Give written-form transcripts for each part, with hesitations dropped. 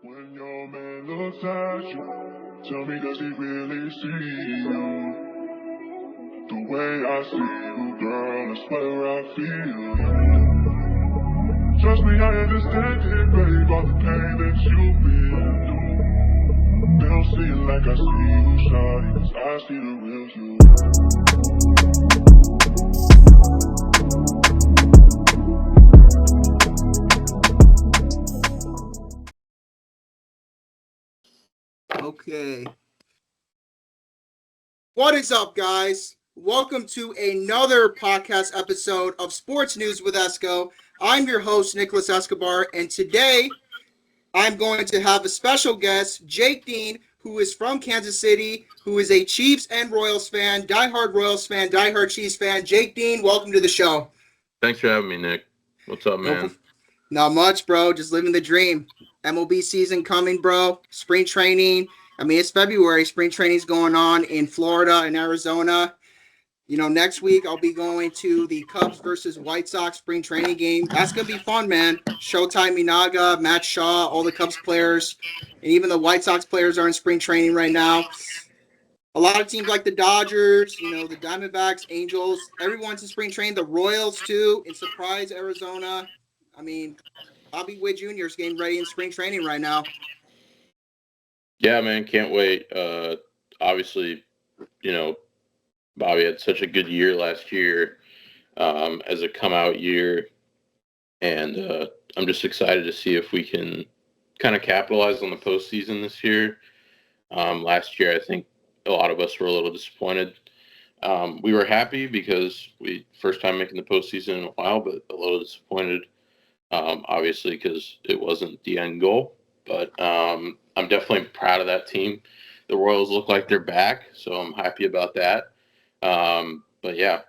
When your man looks at you, tell me, does he really see you? The way I see you, girl, I swear I feel you. Trust me, I understand it, babe, all the pain that you've been through. They don't see it like I see you, shawty, 'cause I see the real you. Okay. What is up, guys? Welcome to another podcast episode of Sports News with Esco. I'm your host, Nicholas Escobar, and today I'm going to have a special guest, Jake Deane, who is from Kansas City, who is a Chiefs and Royals fan, diehard Chiefs fan. Jake Deane, welcome to the show. Thanks for having me, Nick. What's up, No, man? not much, bro. Just living the dream. MLB season coming, bro. Spring training. I mean, it's February. Spring training's going on in Florida and Arizona. Next week I'll be going to the Cubs versus White Sox spring training game. That's going to be fun, man. Showtime Minaga, Matt Shaw, all the Cubs players, and even the White Sox players are in spring training right now. A lot of teams like the Dodgers, the Diamondbacks, Angels, everyone's in spring training. The Royals, too, in Surprise, Arizona. I mean, Bobby Witt Jr. is getting ready in spring training right now. Yeah, man, can't wait. Obviously, Bobby had such a good year last year as a come-out year, and I'm just excited to see if we can kind of capitalize on the postseason this year. Last year, I think a lot of us were a little disappointed. We were happy because we first time making the postseason in a while, but a little disappointed, obviously, because it wasn't the end goal. But I'm definitely proud of that team. The Royals look like they're back, so I'm happy about that. But yeah.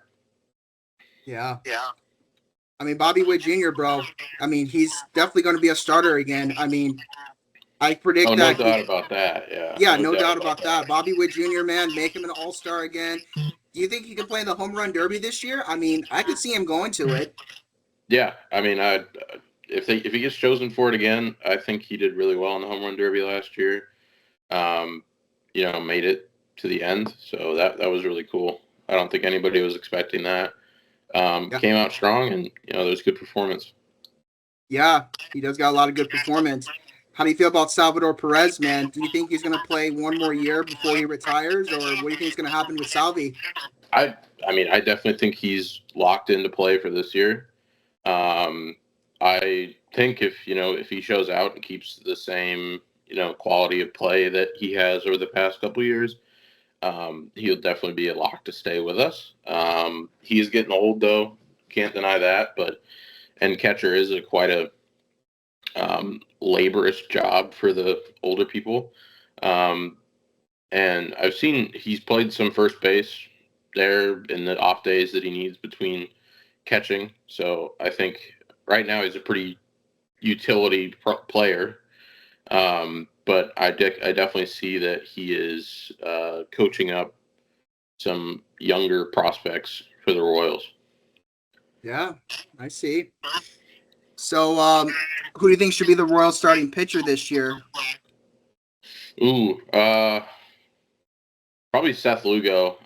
Yeah. I mean, Bobby Witt Jr., bro. I mean, he's definitely going to be a starter again. I mean, I predict Oh, no that. doubt about that. Yeah. Yeah, no doubt about that. Bobby Witt Jr., man, make him an all-star again. Do you think he can play in the home run derby this year? I mean, I could see him going to it. Yeah. I mean, if he gets chosen for it again, I think he did really well in the home run derby last year. Made it to the end, so that was really cool. I don't think anybody was expecting that. Came out strong, and there's good performance. Yeah, he does got a lot of good performance. How do you feel about Salvador Perez, man? Do you think he's going to play one more year before he retires, or what do you think is going to happen with Salvi? I mean, I definitely think he's locked into play for this year. I think if he shows out and keeps the same quality of play that he has over the past couple years, he'll definitely be a lock to stay with us. He is getting old though, can't deny that. And catcher is quite a laborious job for the older people. And I've seen he's played some first base there in the off days that he needs between catching. So I think right now he's a pretty utility player. But I definitely see that he is coaching up some younger prospects for the Royals. Yeah, I see. So, who do you think should be the Royals starting pitcher this year? Ooh, probably Seth Lugo.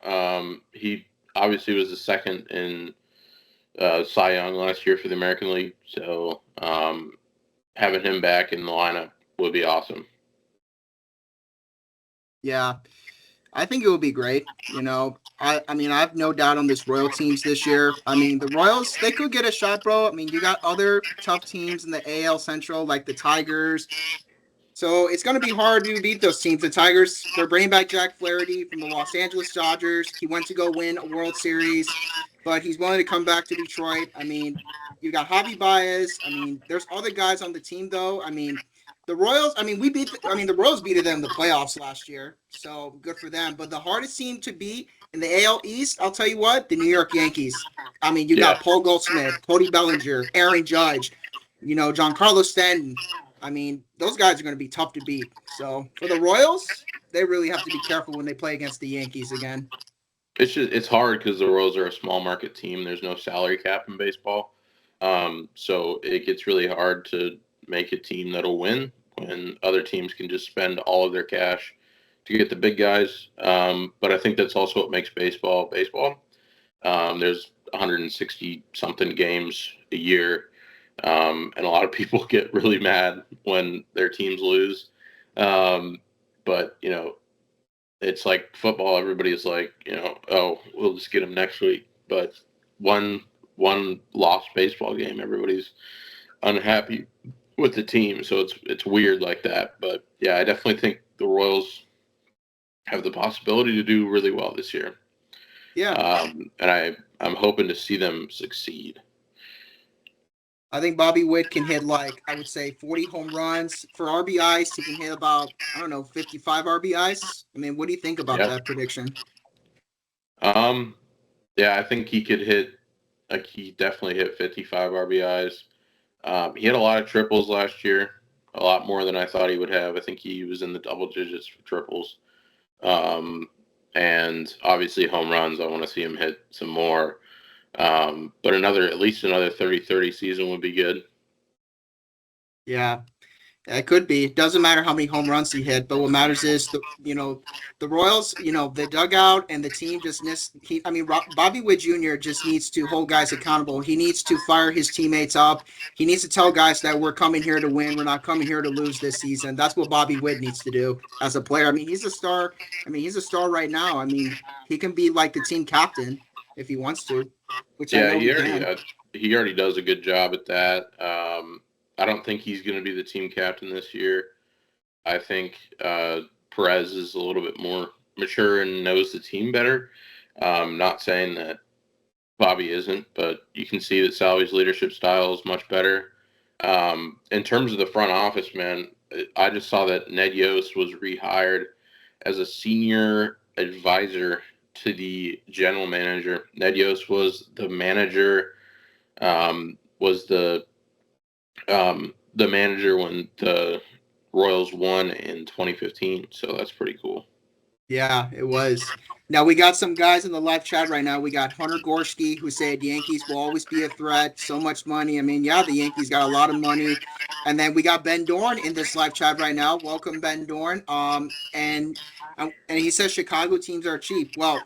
He obviously was the second in Cy Young last year for the American League, so having him back in the lineup would be awesome. Yeah, I think it will be great. I mean, I have no doubt on this Royal teams this year. I mean, the Royals, they could get a shot, bro. I mean, you got other tough teams in the AL Central, like the Tigers. So it's going to be hard to beat those teams. The Tigers, they're bringing back Jack Flaherty from the Los Angeles Dodgers. He went to go win a World Series, but he's willing to come back to Detroit. I mean, you got Javi Baez. I mean, there's other guys on the team, though. I mean, the Royals, I mean, the Royals beat them in the playoffs last year, so good for them. But the hardest team to beat in the AL East, I'll tell you what, the New York Yankees. I mean, you got Paul Goldschmidt, Cody Bellinger, Aaron Judge, Giancarlo Stanton. I mean, those guys are going to be tough to beat. So for the Royals, they really have to be careful when they play against the Yankees again. It's hard because the Royals are a small market team. There's no salary cap in baseball, so it gets really hard to make a team that'll win when other teams can just spend all of their cash to get the big guys. But I think that's also what makes baseball baseball. There's 160 something games a year, and a lot of people get really mad when their teams lose. But it's like football. Everybody's like, oh, we'll just get them next week. But one lost baseball game, everybody's unhappy with the team. So it's weird like that. But yeah, I definitely think the Royals have the possibility to do really well this year. Yeah. And I'm hoping to see them succeed. I think Bobby Witt can hit I would say 40 home runs. For RBIs, he can hit about, I don't know, 55 RBIs. I mean, what do you think about that prediction? Yeah, I think he could hit, he definitely hit 55 RBIs. He had a lot of triples last year, a lot more than I thought he would have. I think he was in the double digits for triples. And obviously home runs, I want to see him hit some more. But at least another 30-30 season would be good. Yeah, it could be. It doesn't matter how many home runs he hit, but what matters is the Royals, the dugout and the team just Bobby Witt Jr. just needs to hold guys accountable. He needs to fire his teammates up. He needs to tell guys that we're coming here to win. We're not coming here to lose this season. That's what Bobby Witt needs to do as a player. I mean, he's a star. I mean, he's a star right now. I mean, he can be like the team captain if he wants to, which I know he can. He already does a good job at that. I don't think he's going to be the team captain this year. I think Perez is a little bit more mature and knows the team better. Not saying that Bobby isn't, but you can see that Salvi's leadership style is much better. In terms of the front office, man, I just saw that Ned Yost was rehired as a senior advisor to the general manager. Ned Yost was the manager, was the manager when the Royals won in 2015. So that's pretty cool. Yeah, it was. Now we got some guys in the live chat right now. We got Hunter Gorski, who said Yankees will always be a threat. So much money. I mean, yeah, the Yankees got a lot of money. And then we got Ben Dorn in this live chat right now. Welcome, Ben Dorn. And he says Chicago teams are cheap. Well,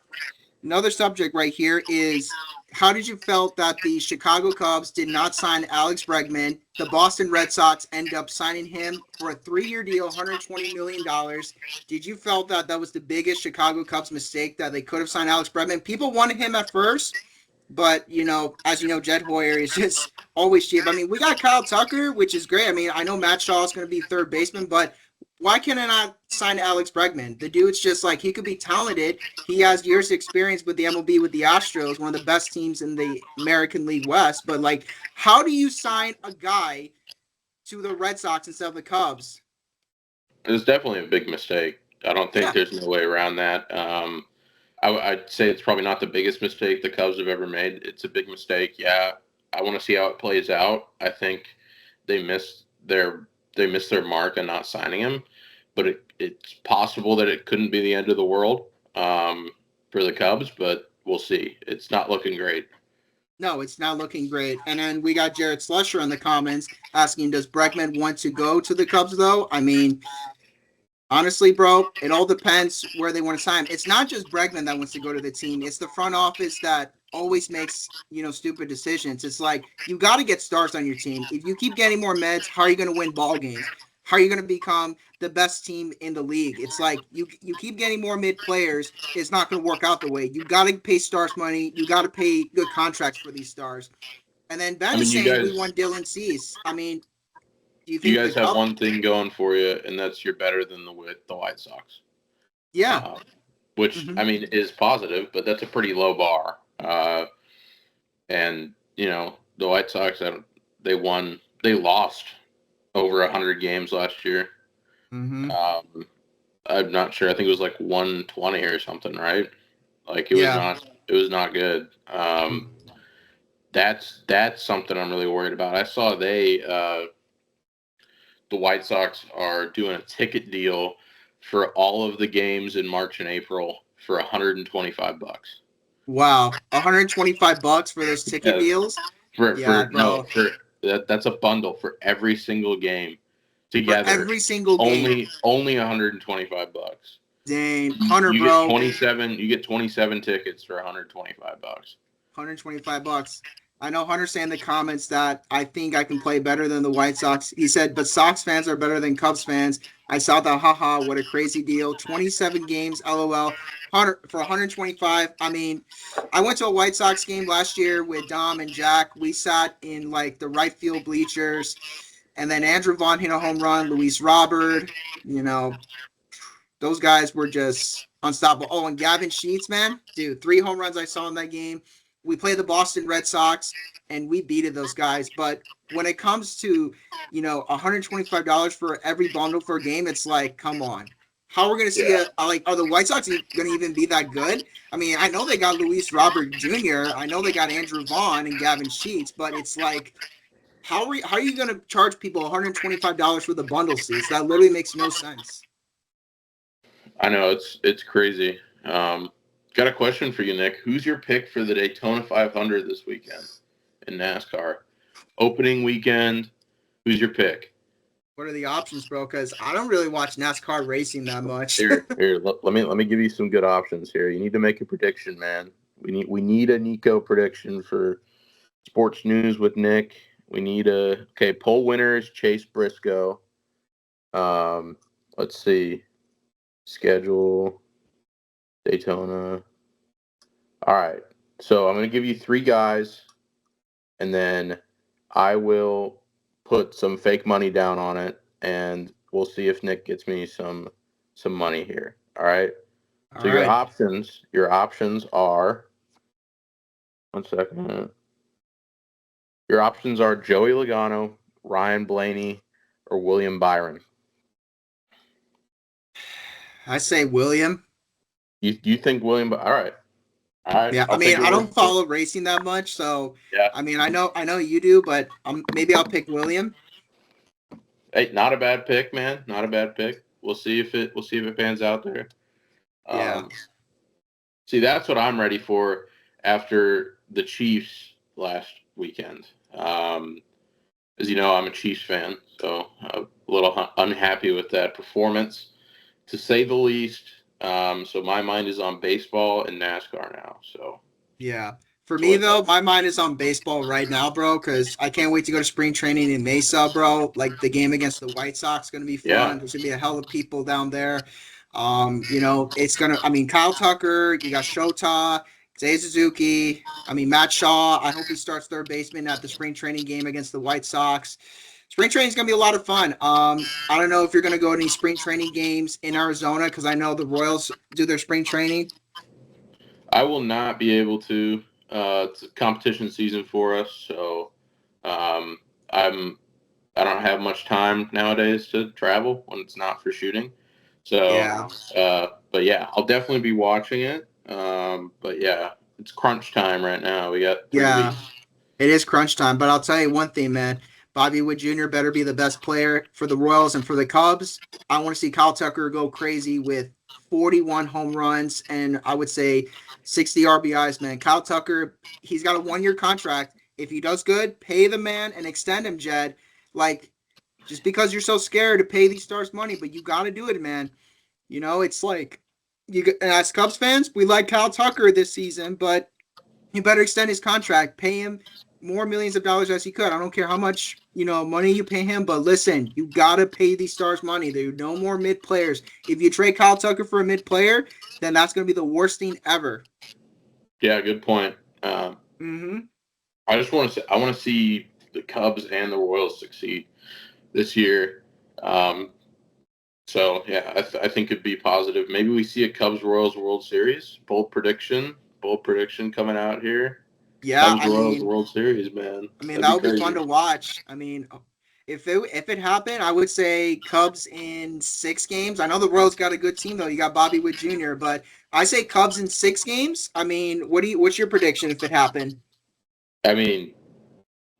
another subject right here is how did you felt that the Chicago Cubs did not sign Alex Bregman? The Boston Red Sox end up signing him for a 3-year deal, $120 million. Did you felt that that was the biggest Chicago Cubs mistake, that they could have signed Alex Bregman? People wanted him at first, but, as you know, Jed Hoyer is just always cheap. I mean, we got Kyle Tucker, which is great. I mean, I know Matt Shaw is going to be third baseman, but why can I not sign Alex Bregman? The dude's just he could be talented. He has years of experience with the MLB, with the Astros, one of the best teams in the American League West. But, how do you sign a guy to the Red Sox instead of the Cubs? It's definitely a big mistake. I don't think there's no way around that. I'd say it's probably not the biggest mistake the Cubs have ever made. It's a big mistake. Yeah, I want to see how it plays out. I think they missed their mark on not signing him, but it's possible that it couldn't be the end of the world for the Cubs, but we'll see. It's not looking great. No, it's not looking great. And then we got Jared Slusher in the comments asking, does Bregman want to go to the Cubs, though? I mean, honestly, bro, it all depends where they want to sign him. It's not just Bregman that wants to go to the team. It's the front office that always makes, stupid decisions. It's you got to get stars on your team. If you keep getting more meds, how are you going to win ball games? How are you going to become the best team in the league? It's you keep getting more mid players. It's not going to work out the way. You got to pay stars money. You got to pay good contracts for these stars. And then Ben is saying we want Dylan Cease. I mean, do you think you guys have one thing going for you, and that's you're better than the White Sox? Yeah. Which, I mean, is positive, but that's a pretty low bar. And, the White Sox, they lost over 100 games last year. Mm-hmm. I'm not sure. I think it was 120 or something, right? It was not good. That's something I'm really worried about. I saw the White Sox are doing a ticket deal for all of the games in March and April for $125. Wow, $125 for those ticket deals? That's a bundle for every single game. together. For every single game. Only $125. Dang, Hunter, you bro. Get 27. You get 27 tickets for $125. $125. I know Hunter's saying in the comments that I think I can play better than the White Sox. He said, but Sox fans are better than Cubs fans. I saw that. Haha, what a crazy deal. 27 games, LOL. Hunter for 125. I mean, I went to a White Sox game last year with Dom and Jack. We sat in like the right field bleachers, and then Andrew Vaughn hit a home run. Luis Robert, those guys were just unstoppable. Oh, and Gavin Sheets, man, dude, 3 home runs I saw in that game. We played the Boston Red Sox, and we beated those guys. But when it comes to, $125 for every bundle for a game, it's like, come on. How are we going to see are the White Sox going to even be that good? I mean, I know they got Luis Robert Jr. I know they got Andrew Vaughn and Gavin Sheets, but it's like, how are you going to charge people $125 for the bundle seats? That literally makes no sense. I know it's crazy. Got a question for you, Nick. Who's your pick for the Daytona 500 this weekend in NASCAR? Opening weekend. Who's your pick? What are the options, bro? Because I don't really watch NASCAR racing that much. Here. Let me give you some good options here. You need to make a prediction, man. We need a Nico prediction for Sports News with Nick. We need poll winner is Chase Briscoe. Let's see. Schedule Daytona. All right. So I'm going to give you 3 guys, and then I will put some fake money down on it, and we'll see if Nick gets me some money here. All right. So your options are, one second. Your options are Joey Logano, Ryan Blaney, or William Byron. I say William. You think William? All right. Yeah, I mean, I don't follow racing that much, so yeah. I mean, I know you do, but maybe I'll pick William. Hey, not a bad pick, man. Not a bad pick. We'll see if it pans out there. Yeah. See, that's what I'm ready for after the Chiefs last weekend. As you know, I'm a Chiefs fan, so I'm a little unhappy with that performance, to say the least. So my mind is on baseball and NASCAR now. So yeah, for me though, my mind is on baseball right now, bro, because I can't wait to go to spring training in Mesa, bro. Like the game against the White Sox is gonna be fun. Yeah. There's gonna be a hell of people down there. It's gonna. I mean, Kyle Tucker, you got Shota, Zay Suzuki. I mean, Matt Shaw. I hope he starts third baseman at the spring training game against the White Sox. Spring training is going to be a lot of fun. I don't know if you're going to go to any spring training games in Arizona, because I know the Royals do their spring training. I will not be able to. It's a competition season for us, so I don't have much time nowadays to travel when it's not for shooting. So, yeah. But yeah, I'll definitely be watching it. But yeah, it's crunch time right now. We got 3 weeks. It is crunch time. But I'll tell you one thing, man. Bobby Wood Jr. better be the best player for the Royals and for the Cubs. I want to see Kyle Tucker go crazy with 41 home runs and I would say 60 RBIs, man. Kyle Tucker, he's got a 1-year contract. If he does good, pay the man and extend him, Jed. Like, just because you're so scared to pay these stars money, but you got to do it, man. It's like, as Cubs fans, we like Kyle Tucker this season, but he better extend his contract, pay him more millions of dollars as he could. I don't care how much, money you pay him, but listen, you got to pay these stars money. There are no more mid players. If you trade Kyle Tucker for a mid player, then that's going to be the worst thing ever. Yeah, good point. I just want to see the Cubs and the Royals succeed this year. So yeah, I think it'd be positive. Maybe we see a Cubs Royals World Series. Bold prediction coming out here. Yeah, Cubs Royals World Series, man. I mean, that would be fun to watch. I mean, if it happened, I would say Cubs in 6 games. I know the Royals got a good team though. You got Bobby Witt Jr., but I say Cubs in 6 games. I mean, what's your prediction if it happened? I mean,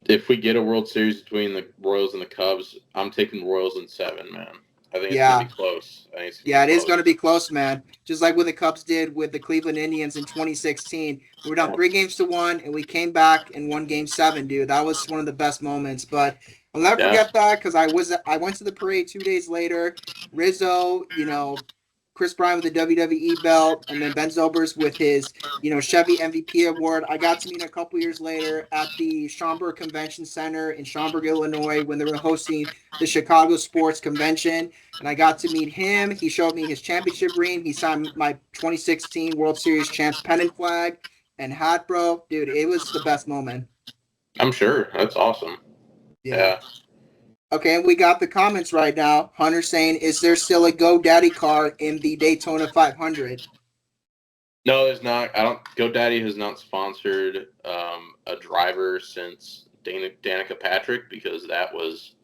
if we get a World Series between the Royals and the Cubs, I'm taking Royals in 7, man. I think it's going to be close. It is going to be close, man. Just like what the Cubs did with the Cleveland Indians in 2016. We were down 3-1, and we came back and won Game 7, dude. That was one of the best moments. But I'll never Yeah. forget that because I went to the parade 2 days later. Rizzo, Chris Bryan with the WWE belt, and then Ben Zobrist with his Chevy MVP award. I got to meet a couple years later at the Schaumburg Convention Center in Schaumburg, Illinois, when they were hosting the Chicago Sports Convention, and I got to meet him. He showed me his championship ring. He signed my 2016 World Series champs pennant flag and hat, bro. Dude, it was the best moment. I'm sure. That's awesome. Yeah. Okay, we got the comments right now. Hunter saying, "Is there still a GoDaddy car in the Daytona 500?" No, there's not. I don't. GoDaddy has not sponsored a driver since Danica Patrick because that was,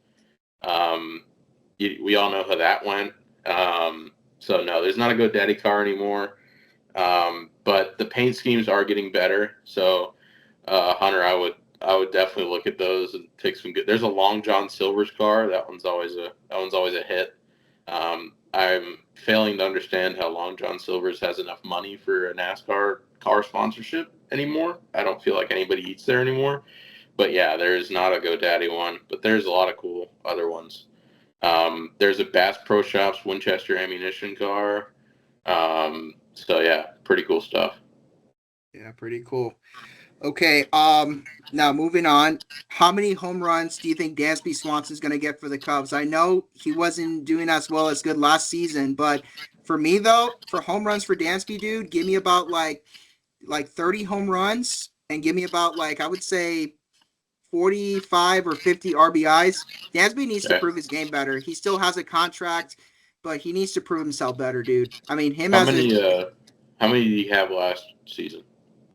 we all know how that went. So no, there's not a GoDaddy car anymore. But the paint schemes are getting better. So Hunter, I would definitely look at those and take some good. There's a Long John Silver's car. That one's always a hit. I'm failing to understand how Long John Silver's has enough money for a NASCAR car sponsorship anymore. I don't feel like anybody eats there anymore. But yeah, there is not a GoDaddy one, but there's a lot of cool other ones. There's a Bass Pro Shops Winchester ammunition car. So yeah, pretty cool stuff. Yeah, pretty cool. Okay, now moving on. How many home runs do you think Dansby Swanson's going to get for the Cubs? I know he wasn't doing as well as good last season, but for me though, for home runs for Dansby, dude, give me about like 30 home runs and give me about like I would say 45 or 50 RBIs. Dansby needs to Okay. prove his game better. He still has a contract, but he needs to prove himself better, dude. I mean, How many did he have last season?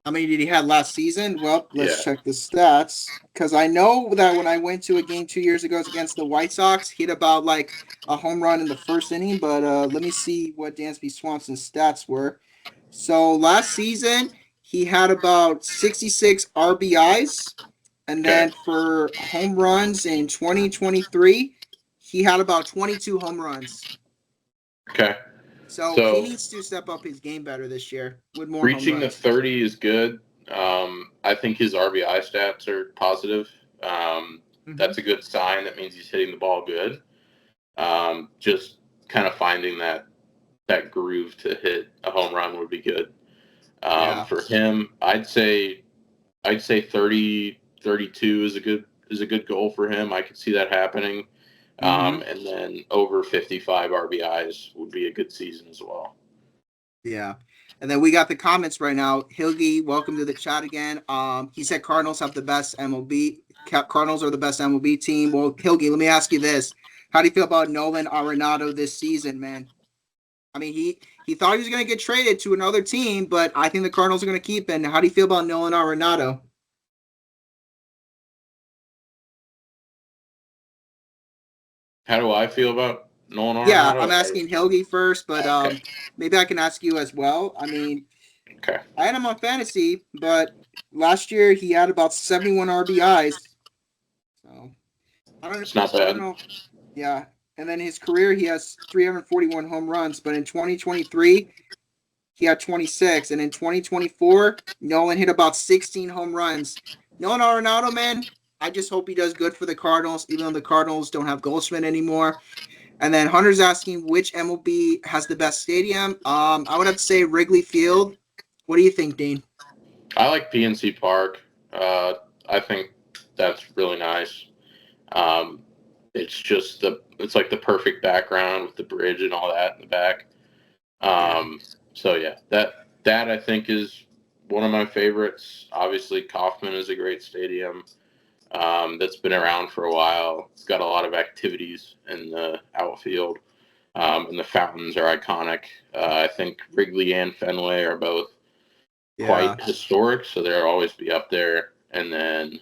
how many did he have last season? Well, let's Yeah. check the stats because I know that when I went to a game 2 years ago against the White Sox, he hit about like a home run in the first inning. But let me see what Dansby Swanson's stats were. So last season he had about 66 RBIs, and Okay. then for home runs in 2023, he had about 22 home runs. Okay. So he So needs to step up his game better this year with more home reaching the runs. 30 is good. I think his RBI stats are positive. That's a good sign. That means he's hitting the ball good. Just kind of finding that groove to hit a home run would be good. Yeah. For him, I'd say 30, 32 is a good goal for him. I could see that happening. And then over 55 RBIs would be a good season as well. Yeah. And then we got the comments right now. Hilgi, welcome to the chat again. He said Cardinals have the best MLB. Cardinals are the best MLB team. Well, Hilgi, let me ask you this. How do you feel about Nolan Arenado this season, man? I mean, he thought he was going to get traded to another team, but I think the Cardinals are going to keep him. How do you feel about Nolan Arenado? How do I feel about Nolan Arenado? Yeah, I'm asking Hilgi first, but Okay. maybe I can ask you as well. I mean, Okay. I had him on fantasy, but last year he had about 71 RBIs. So It's not I bad. don't know. Yeah. And then his career, he has 341 home runs, but in 2023, he had 26. And in 2024, Nolan hit about 16 home runs. Nolan Arenado, man, I just hope he does good for the Cardinals, even though the Cardinals don't have Goldschmidt anymore. And then Hunter's asking which MLB has the best stadium. I would have to say Wrigley Field. What do you think, Dean? I like PNC Park. I think that's really nice. It's like the perfect background with the bridge and all that in the back. So yeah, that I think is one of my favorites. Obviously, Kauffman is a great stadium. That's been around for a while. It's got a lot of activities in the outfield, and the fountains are iconic. I think Wrigley and Fenway are both quite historic, so they'll always be up there. And then,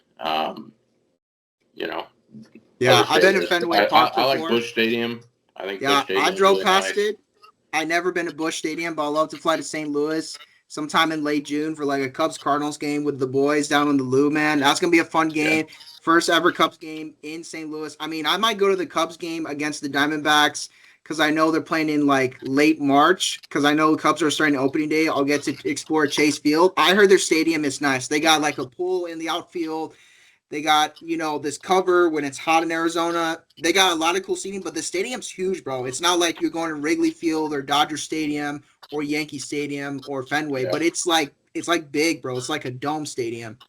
Yeah, other I've been to stadiums. Fenway Park I like before. Busch Stadium. I think Yeah, Busch I Stadium is drove really past nice. it. I never been to Busch Stadium, but I love to fly to St. Louis sometime in late June for like a Cubs Cardinals game with the boys down on the Lou, man. That's gonna be a fun game. Yeah. First ever Cubs game in St. Louis. I mean, I might go to the Cubs game against the Diamondbacks because I know they're playing in like late March. Because I know the Cubs are starting opening day. I'll get to explore Chase Field. I heard their stadium is nice. They got like a pool in the outfield. They got, this cover when it's hot in Arizona. They got a lot of cool seating, but the stadium's huge, bro. It's not like you're going to Wrigley Field or Dodger Stadium or Yankee Stadium or Fenway, Yeah. but it's like big, bro. It's like a dome stadium.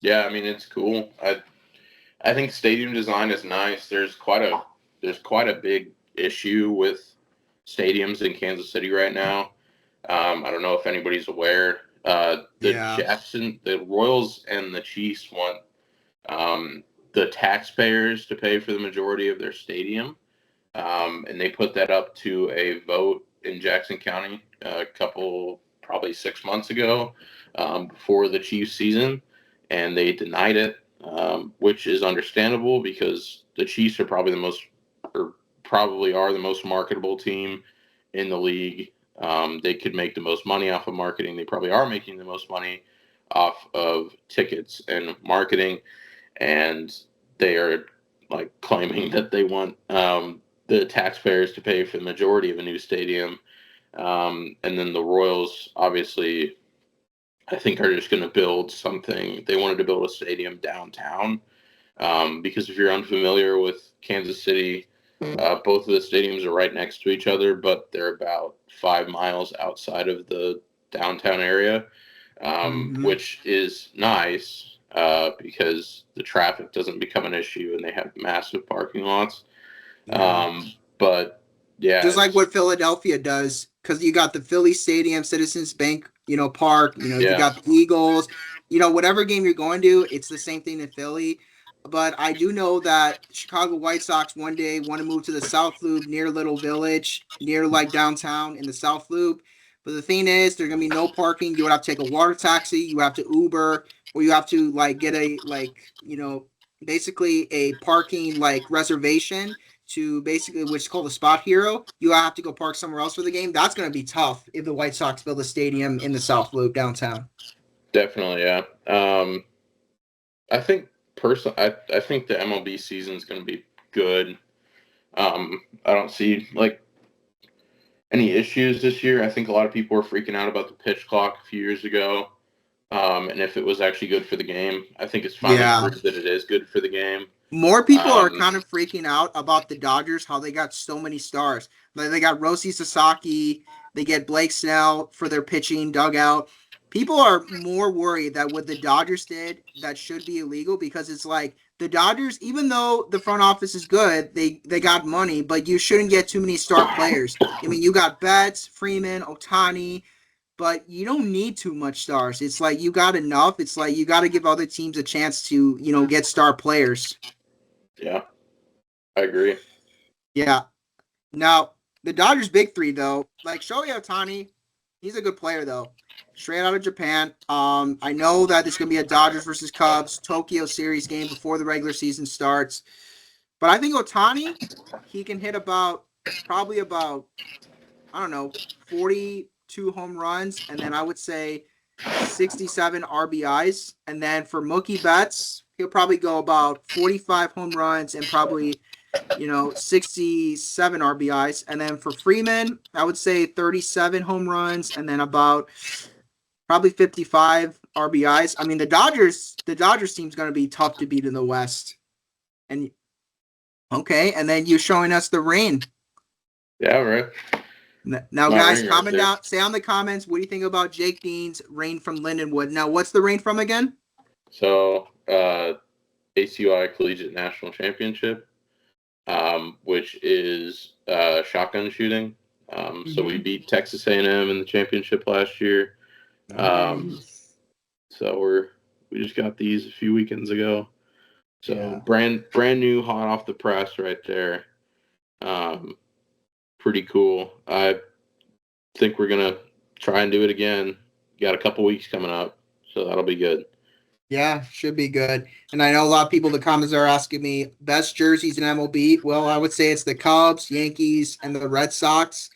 Yeah, I mean it's cool. I think stadium design is nice. There's quite a big issue with stadiums in Kansas City right now. I don't know if anybody's aware. Yeah. The Royals and the Chiefs want the taxpayers to pay for the majority of their stadium, and they put that up to a vote in Jackson County probably 6 months ago, before the Chiefs season, and they denied it, which is understandable because the Chiefs are probably are the most marketable team in the league. They could make the most money off of marketing. They probably are making the most money off of tickets and marketing, and they are like claiming that they want the taxpayers to pay for the majority of a new stadium. And then the Royals, obviously, I think are just going to build something. They wanted to build a stadium downtown, because if you're unfamiliar with Kansas City, both of the stadiums are right next to each other, but they're about 5 miles outside of the downtown area, which is nice, because the traffic doesn't become an issue and they have massive parking lots. Yeah. But yeah, Just like what Philadelphia does, because you got the Philly Stadium, Citizens Bank, Park. You yeah, got the Eagles. Whatever game you're going to, it's the same thing in Philly. But I do know that Chicago White Sox one day want to move to the South Loop near Little Village, near like downtown in the South Loop. But the thing is, there's gonna be no parking. You would have to take a water taxi. You have to Uber, or you have to like get a basically a parking like reservation to basically which is called a spot hero. You have to go park somewhere else for the game. That's going to be tough if the White Sox build a stadium in the South Loop downtown. definitely, yeah. I think I think the MLB season is going to be good. I don't see like any issues this year. I think a lot of people were freaking out about the pitch clock a few years ago, and if it was actually good for the game. I think it's finally Yeah. proved that it is good for the game. More people are Um, kind of freaking out about the Dodgers, how they got so many stars. Like they got Rosie Sasaki, they get Blake Snell for their pitching dugout. People are more worried that what the Dodgers did that should be illegal because it's like the Dodgers, even though the front office is good, they got money, but you shouldn't get too many star players. I mean, you got Betts, Freeman, Otani, but you don't need too much stars. It's like you got enough. It's like you got to give other teams a chance to, get star players. yeah, I agree. Yeah. Now, the Dodgers' big three, though, like Shohei Ohtani, he's a good player, though. Straight out of Japan. I know that there's going to be a Dodgers versus Cubs Tokyo series game before the regular season starts. But I think Ohtani, he can hit probably about, I don't know, 42 home runs. And then I would say 67 RBIs. And then for Mookie Betts, he'll probably go about 45 home runs and probably 67 RBIs. And then for Freeman, I would say 37 home runs and then about probably 55 RBIs. I mean, the Dodgers team's going to be tough to beat in the West. And okay, and then you're showing us the rain. Yeah, right. Now, My guys, ring right comment there. down, say on the comments, what do you think about Jake Deane's rain from Lindenwood? Now, what's the rain from again? So, ACUI Collegiate National Championship, which is shotgun shooting. So we beat Texas A&M in the championship last year. Nice. So we just got these a few weekends ago. So Yeah. brand new, hot off the press, right there. Pretty cool. I think we're gonna try and do it again. Got a couple weeks coming up, so that'll be good. Yeah, should be good. And I know a lot of people in the comments are asking me best jerseys in MLB. Well, I would say it's the Cubs, Yankees, and the Red Sox.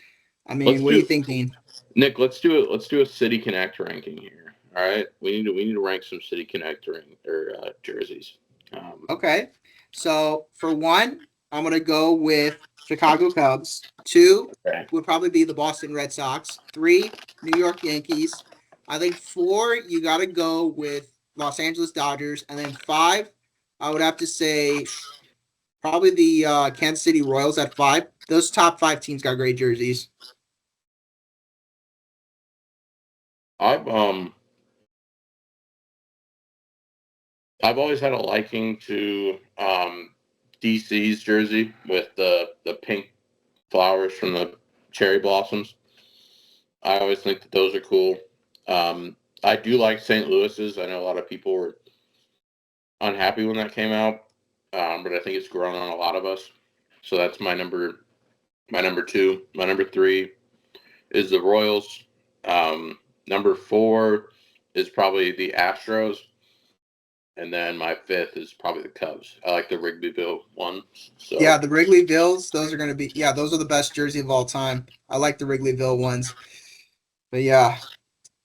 I mean, what do you think, Dean? Nick, let's do it. Let's do a City Connect ranking here. All right, we need to rank some City Connect jerseys. Okay. So for one, I'm gonna go with Chicago Cubs. Two Okay. would probably be the Boston Red Sox. Three, New York Yankees. I think four, you gotta go with Los Angeles Dodgers, and then 5, I would have to say probably the Kansas City Royals at 5. Those top 5 teams got great jerseys. I've I've always had a liking to DC's jersey with the pink flowers from the cherry blossoms. I always think that those are cool. I do like St. Louis's. I know a lot of people were unhappy when that came out, but I think it's grown on a lot of us. So that's my number 2. My number 3 is the Royals. Number 4 is probably the Astros. And then my 5th is probably the Cubs. I like the Wrigleyville ones. So Yeah, the Wrigleyvilles, those are going to be, yeah, those are the best jersey of all time. I like the Wrigleyville ones. But yeah.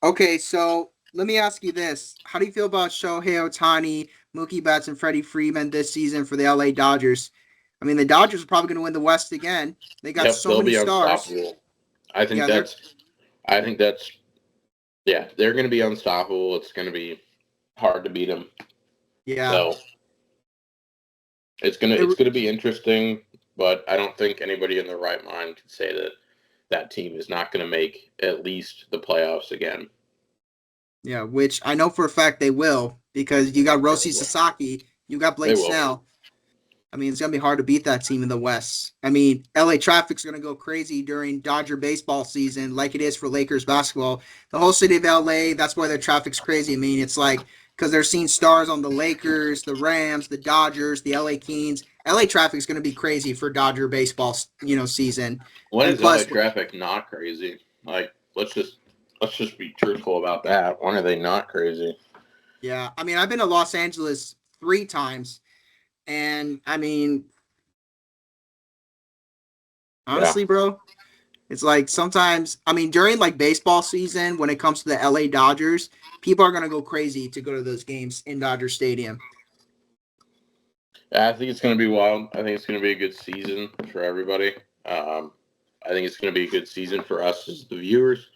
Okay, so let me ask you this. How do you feel about Shohei Ohtani, Mookie Betts, and Freddie Freeman this season for the LA Dodgers? I mean, the Dodgers are probably going to win the West again. They got yep, so they'll many be stars. unstoppable. I think Yeah, that's yeah, they're going to be unstoppable. It's going to be hard to beat them. yeah. So it's gonna be interesting, but I don't think anybody in their right mind can say that that team is not going to make at least the playoffs again. Yeah, which I know for a fact they will, because you got Roshi Sasaki, you got Blake Snell. I mean, it's going to be hard to beat that team in the West. I mean, LA traffic's going to go crazy during Dodger baseball season like it is for Lakers basketball. The whole city of LA, that's why their traffic's crazy. I mean, it's like because they're seeing stars on the Lakers, the Rams, the Dodgers, the LA Kings. LA traffic's going to be crazy for Dodger baseball, season. When And is LA plus, traffic not crazy? Like, let's just be truthful about that. When are they not crazy? yeah, I mean, I've been to Los Angeles 3 times. And I mean, Yeah. honestly, bro, it's like sometimes, I mean, during like baseball season, when it comes to the LA Dodgers, people are going to go crazy to go to those games in Dodger Stadium. I think it's going to be wild. I think it's going to be a good season for everybody. I think it's going to be a good season for us as the viewers.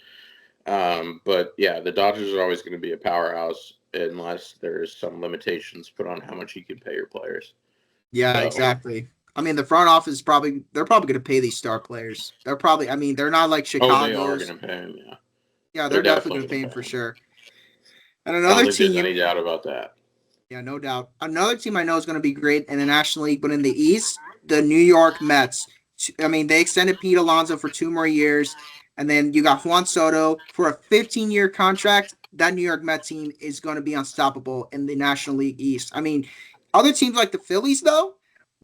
But yeah, the Dodgers are always going to be a powerhouse unless there's some limitations put on how much you can pay your players. Yeah, So, exactly. I mean, the front office they're probably going to pay these star players. They're probably, I mean, they're not like they are Chicago's. going to pay him. Yeah, Yeah, they're they're definitely definitely going to going pay to him pay for him. sure. And I don't another think there's team, any doubt about that. yeah, no doubt. Another team I know is going to be great in the National League, but in the East, the New York Mets. I mean, they extended Pete Alonso for 2 more years, and then you got Juan Soto for a 15-year contract. That New York Mets team is going to be unstoppable in the National League East. I mean, other teams like the Phillies, though,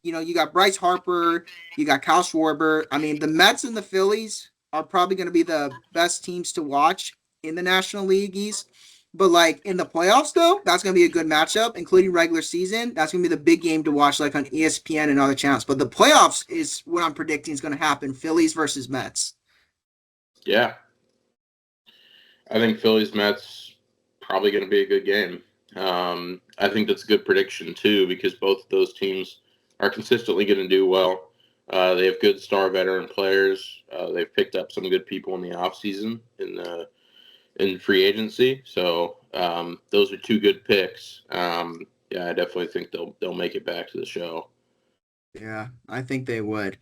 you got Bryce Harper, you got Kyle Schwarber. I mean, the Mets and the Phillies are probably going to be the best teams to watch in the National League East. But like in the playoffs, though, that's going to be a good matchup, including regular season. That's going to be the big game to watch, like on ESPN and other channels. But the playoffs is what I'm predicting is going to happen: Phillies versus Mets. Yeah, I think Phillies Mets probably going to be a good game. I think that's a good prediction too because both of those teams are consistently going to do well. They have good star veteran players. They've picked up some good people in the offseason in free agency. So those are 2 good picks. Yeah, I definitely think they'll make it back to the show. Yeah, I think they would.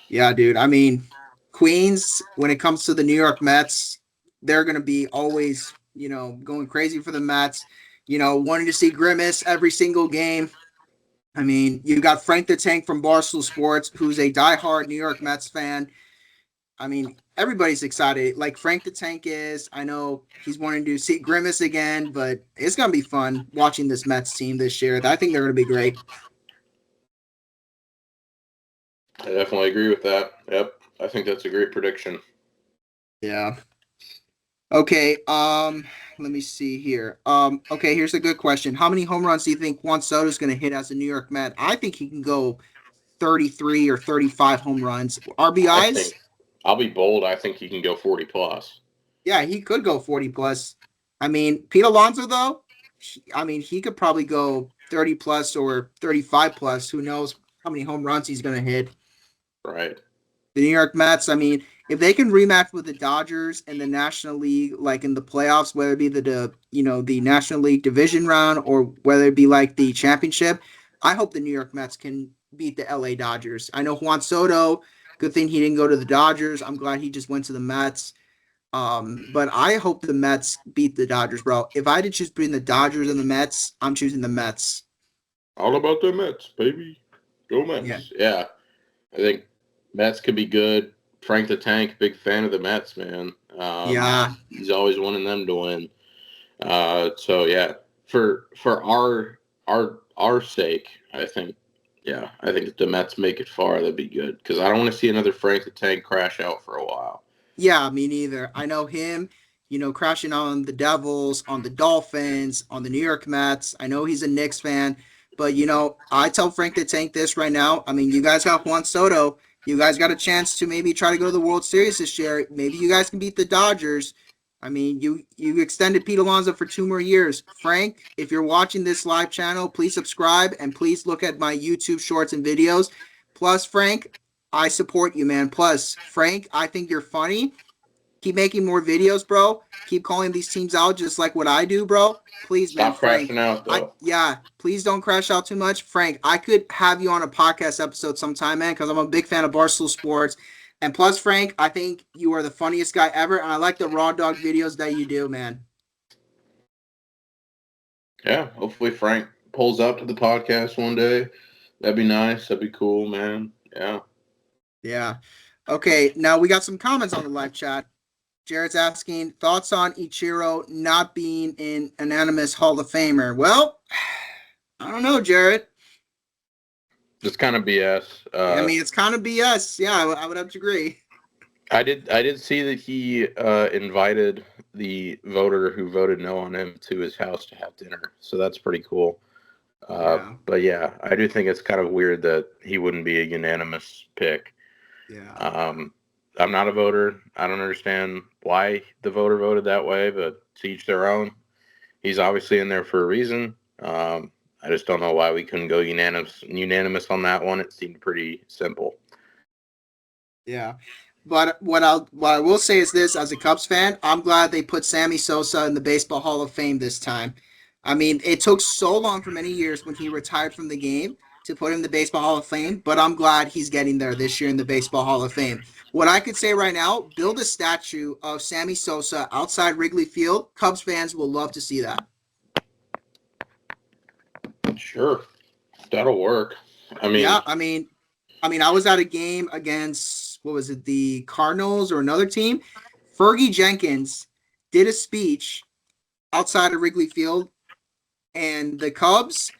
Yeah, dude. I mean, Queens, when it comes to the New York Mets, they're going to be always, going crazy for the Mets, wanting to see Grimace every single game. I mean, you got Frank the Tank from Barstool Sports, who's a diehard New York Mets fan. I mean, everybody's excited. Like Frank the Tank is. I know he's wanting to see Grimace again, but it's going to be fun watching this Mets team this year. I think they're going to be great. I definitely agree with that. Yep, I think that's a great prediction. Yeah. Okay, let me see here. Okay, here's a good question. How many home runs do you think Juan Soto is going to hit as a New York Met? I think he can go 33 or 35 home runs. I RBIs? think I'll be bold. I think he can go 40 plus. Yeah, he could go 40 plus. I mean, Pete Alonso, though, he could probably go 30 plus or 35 plus. Who knows how many home runs he's going to hit. Right. The New York Mets, I mean, if they can rematch with the Dodgers in the National League, like in the playoffs, whether it be the National League division round or whether it be like the championship, I hope the New York Mets can beat the LA Dodgers. I know Juan Soto. Good thing he didn't go to the Dodgers. I'm glad he just went to the Mets. But I hope the Mets beat the Dodgers, bro. If I had to choose between the Dodgers and the Mets, I'm choosing the Mets. All about the Mets, baby. Go Yeah. Mets. Yeah. I think Mets could be good. Frank the Tank, big fan of the Mets, man. Yeah. He's always wanting them to win. So yeah, for our sake, I think if the Mets make it far, that'd be good because I don't want to see another Frank the Tank crash out for a while. Yeah, me neither. I know him, crashing on the Devils, on the Dolphins, on the New York Mets. I know he's a Knicks fan, but I tell Frank the Tank this right now. I mean, you guys got Juan Soto. You guys got a chance to maybe try to go to the World Series this year. Maybe you guys can beat the Dodgers. I mean, you extended Pete Alonso for 2 more years. Frank, if you're watching this live channel, please subscribe and please look at my YouTube shorts and videos. Plus, Frank, I support you, man. Plus, Frank, I think you're funny. Keep making more videos, bro. Keep calling these teams out just like what I do, bro. Please, man, Stop Frank. crashing out though. Please don't crash out too much. Frank, I could have you on a podcast episode sometime, man, because I'm a big fan of Barstool Sports. And plus, Frank, I think you are the funniest guy ever, and I like the raw dog videos that you do, man. Yeah, hopefully Frank pulls up to the podcast one day. That'd be nice. That'd be cool, man. Yeah. Yeah. Okay, now we got some comments on the live chat. Jared's asking thoughts on Ichiro not being an unanimous Hall of Famer. Well, I don't know, Jared. Just kind of BS. I mean, it's kind of BS. Yeah, I would have to agree. I did see that he invited the voter who voted no on him to his house to have dinner. So that's pretty cool. Yeah. But yeah, I do think it's kind of weird that he wouldn't be a unanimous pick. Yeah. I'm not a voter. I don't understand why the voter voted that way, but to each their own. He's obviously in there for a reason. I just don't know why we couldn't go unanimous on that one. It seemed pretty simple. Yeah. But what I will say is this: as a Cubs fan, I'm glad they put Sammy Sosa in the Baseball Hall of Fame this time. I mean, it took so long for many years when he retired from the game to put him in the Baseball Hall of Fame, but I'm glad he's getting there this year in the Baseball Hall of Fame. What I could say right now: build a statue of Sammy Sosa outside Wrigley Field. Cubs fans will love to see that. Sure, that'll work. I mean, Yeah, I was at a game against what was it, the Cardinals or another team. Fergie Jenkins did a speech outside of Wrigley Field, and the Cubs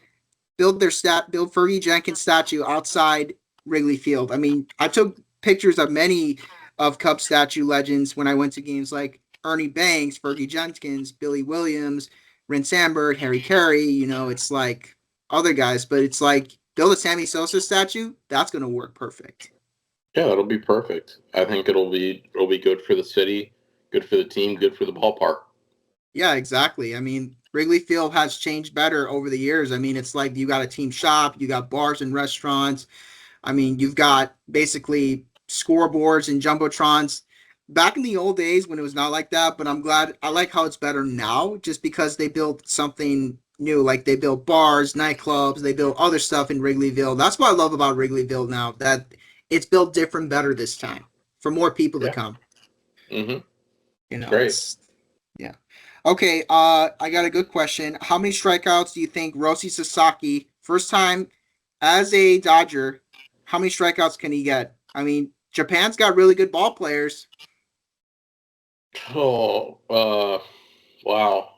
built Fergie Jenkins statue outside Wrigley Field. I mean, I took pictures of many of Cubs statue legends when I went to games like Ernie Banks, Fergie Jenkins, Billy Williams, Rin Sandberg, Harry Carey. It's like other guys, but it's like build a Sammy Sosa statue. That's gonna work perfect. yeah, that'll be perfect. I think it'll be good for the city, good for the team, good for the ballpark. Yeah, exactly. I mean, Wrigley Field has changed better over the years. I mean, it's like you got a team shop, you got bars and restaurants. I mean, you've got basically scoreboards and jumbotrons. Back in the old days when it was not like that, but I like how it's better now just because they built something new. Like they built bars, nightclubs, they built other stuff in Wrigleyville. That's what I love about Wrigleyville now, that it's built different, better this time for more people to Yeah. come. Mm-hmm. Great. It's yeah. Okay, I got a good question. How many strikeouts do you think Roshi Sasaki, first time as a Dodger, how many strikeouts can he get? I mean, Japan's got really good ball players. Oh, wow.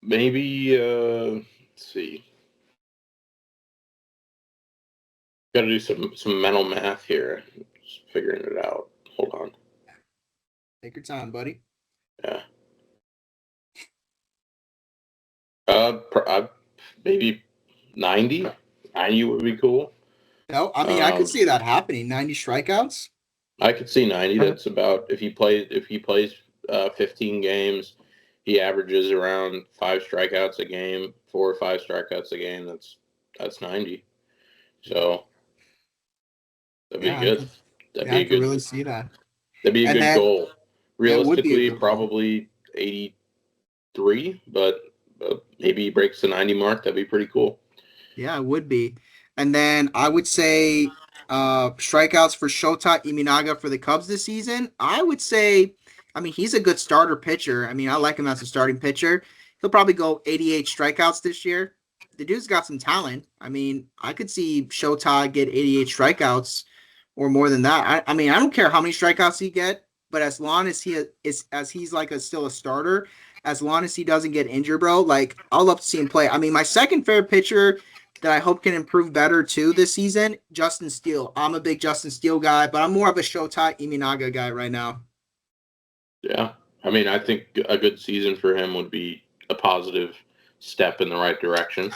Maybe, let's see. Got to do some mental math here. Just figuring it out. Hold on. Take your time, buddy. Yeah. Maybe 90. 90 would be cool. No, I mean, I could see that happening. 90 strikeouts. I could see 90. That's about if he plays 15 games, he averages around 5 strikeouts a game, 4 or 5 strikeouts a game. That's 90. So that'd be Yeah, good. That'd Yeah, be I a could good. really see that. That'd be a And good then goal. that would be a Realistically, good goal. probably 83, but maybe he breaks the 90 mark. That'd be pretty cool. Yeah, it would be. And then I would say strikeouts for Shota Imanaga for the Cubs this season. I would say, I mean, he's a good starter pitcher. I mean, I like him as a starting pitcher. He'll probably go 88 strikeouts this year. The dude's got some talent. I mean, I could see Shota get 88 strikeouts or more than that. I mean, I don't care how many strikeouts he get, but as long as he is as he's like still a starter, as long as he doesn't get injured, bro, like I'll love to see him play. I mean, my second favorite pitcher that I hope can improve better too this season, Justin Steele. I'm a big Justin Steele guy, but I'm more of a Shota Imanaga guy right now. Yeah. I mean, I think a good season for him would be a positive step in the right direction.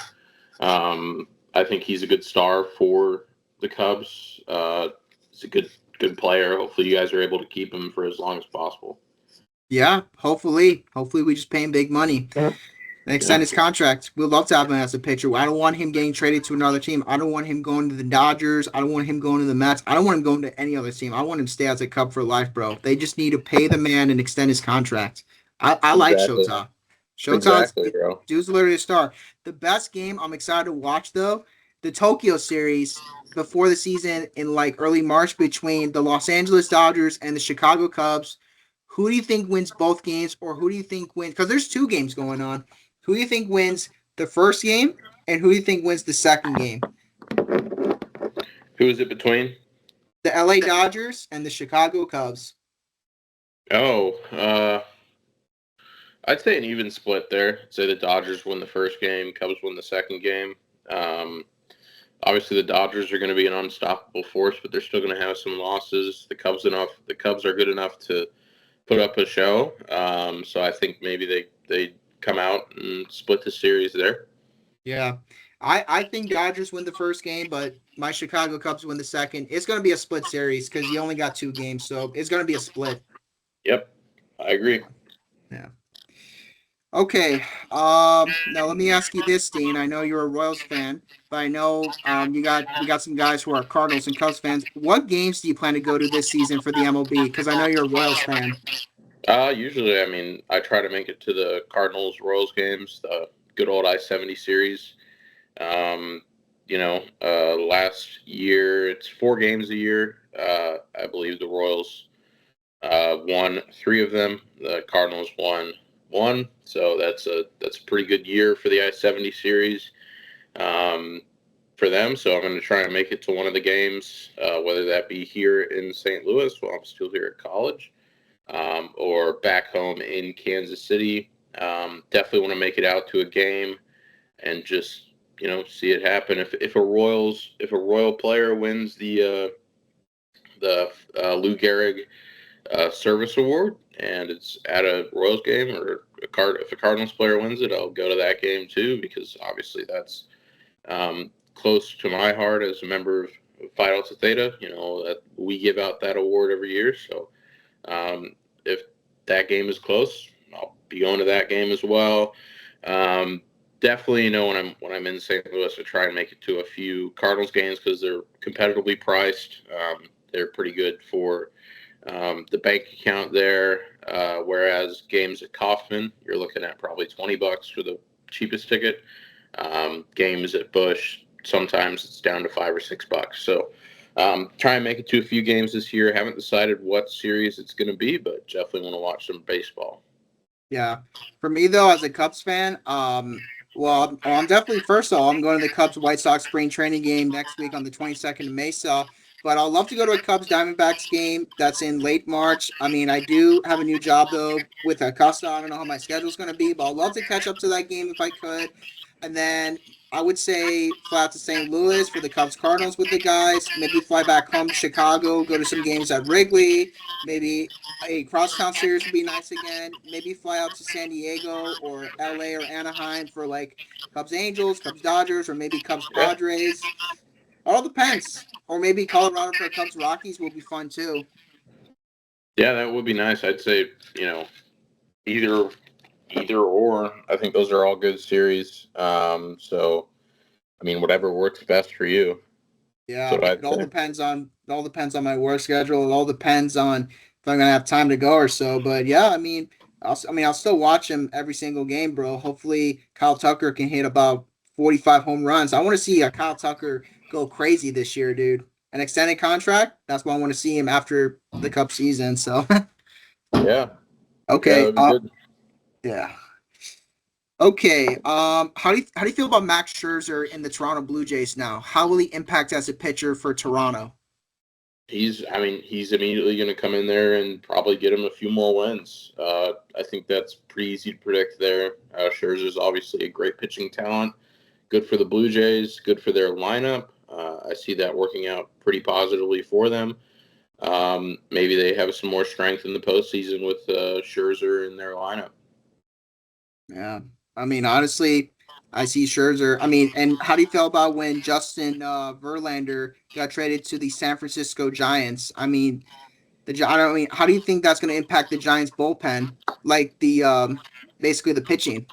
I think he's a good star for the Cubs. He's a good player. Hopefully, you guys are able to keep him for as long as possible. Yeah, hopefully we just pay him big money and extend Yeah, his contract. We'd love to have him as a pitcher. I don't want him getting traded to another team. I don't want him going to the Dodgers. I don't want him going to the Mets. I don't want him going to any other team. I want him to stay as a Cub for life, bro. They just need to pay the man and extend his contract. I like exactly. Shota. Shota's Exactly, bro. dude's literally a star. The best game I'm excited to watch though, the Tokyo series before the season in like early March between the Los Angeles Dodgers and the Chicago Cubs. Who do you think wins both games, or who do you think wins? Because there's two games going on. Who do you think wins the first game, and who do you think wins the second game? Who is it between? The LA Dodgers and the Chicago Cubs. Oh, I'd say an even split there. I'd say the Dodgers win the first game, Cubs win the second game. Um, Obviously, the Dodgers are going to be an unstoppable force, but they're still going to have some losses. The Cubs are good enough to put up a show. So I think maybe they come out and split the series there. Yeah. I think Dodgers win the first game, but my Chicago Cubs win the second. It's going to be a split series because you only got two games, so it's going to be a split. Yep, I agree. Yeah. Okay. Now let me ask you this, Dean. I know you're a Royals fan, but I know we got some guys who are Cardinals and Cubs fans. What games do you plan to go to this season for the MLB? Because I know you're a Royals fan. Usually, I mean, I try to make it to the Cardinals Royals games, the good old I-70 series. Um, last year it's 4 games a year. I believe the Royals won 3 of them. The Cardinals won 1, so that's a pretty good year for the I-70 series for them. So I'm going to try and make it to one of the games, whether that be here in St. Louis while I'm still here at college, or back home in Kansas City. Definitely want to make it out to a game and just see it happen. If a Royal player wins the Lou Gehrig Service Award and it's at a Royals game, or if a Cardinals player wins it, I'll go to that game too, because obviously that's close to my heart as a member of Phi Delta Theta. That we give out that award every year. So if that game is close, I'll be going to that game as well. Definitely, when I'm in St. Louis, I try and make it to a few Cardinals games because they're competitively priced. They're pretty good for the bank account there. Whereas games at Kauffman, you're looking at probably $20 for the cheapest ticket. Games at Busch, sometimes it's down to $5 or $6. So try and make it to a few games this year. Haven't decided what series it's going to be, but definitely want to watch some baseball. Yeah. For me though, as a Cubs fan, well, I'm definitely first of all, I'm going to the Cubs White Sox spring training game next week on the 22nd of Mesa. But I'll love to go to a Cubs Diamondbacks game that's in late March. I mean, I do have a new job though with Acosta. I don't know how my schedule's going to be, but I'll love to catch up to that game if I could. And then I would say fly out to St. Louis for the Cubs Cardinals with the guys. Maybe fly back home to Chicago, go to some games at Wrigley. Maybe a crosstown series would be nice again. Maybe fly out to San Diego or LA or Anaheim for like Cubs Angels, Cubs Dodgers, or maybe Cubs Yeah, Padres. All depends. Or maybe Colorado for Cubs Rockies will be fun too. yeah, that would be nice. I'd say either or. I think those are all good series. So I mean, whatever works best for you. Yeah, That's what it I'd all say. depends on my work schedule. It all depends on if I'm gonna have time to go or so. But yeah, I'll still watch him every single game, bro. Hopefully, Kyle Tucker can hit about 45 home runs. I want to see Kyle Tucker go crazy this year, dude. An extended contract. That's why I want to see him after the Cup season. So Yeah, yeah, okay, that'd be good. yeah. Okay. How do you feel about Max Scherzer in the Toronto Blue Jays now? How will he impact as a pitcher for Toronto? I mean, he's immediately going to come in there and probably get him a few more wins. I think that's pretty easy to predict there. Scherzer's obviously a great pitching talent. Good for the Blue Jays, good for their lineup. I see that working out pretty positively for them. Maybe they have some more strength in the postseason with Scherzer in their lineup. Yeah. Honestly, I see Scherzer. And how do you feel about when Justin Verlander got traded to the San Francisco Giants? How do you think that's going to impact the Giants bullpen? Like basically the pitching.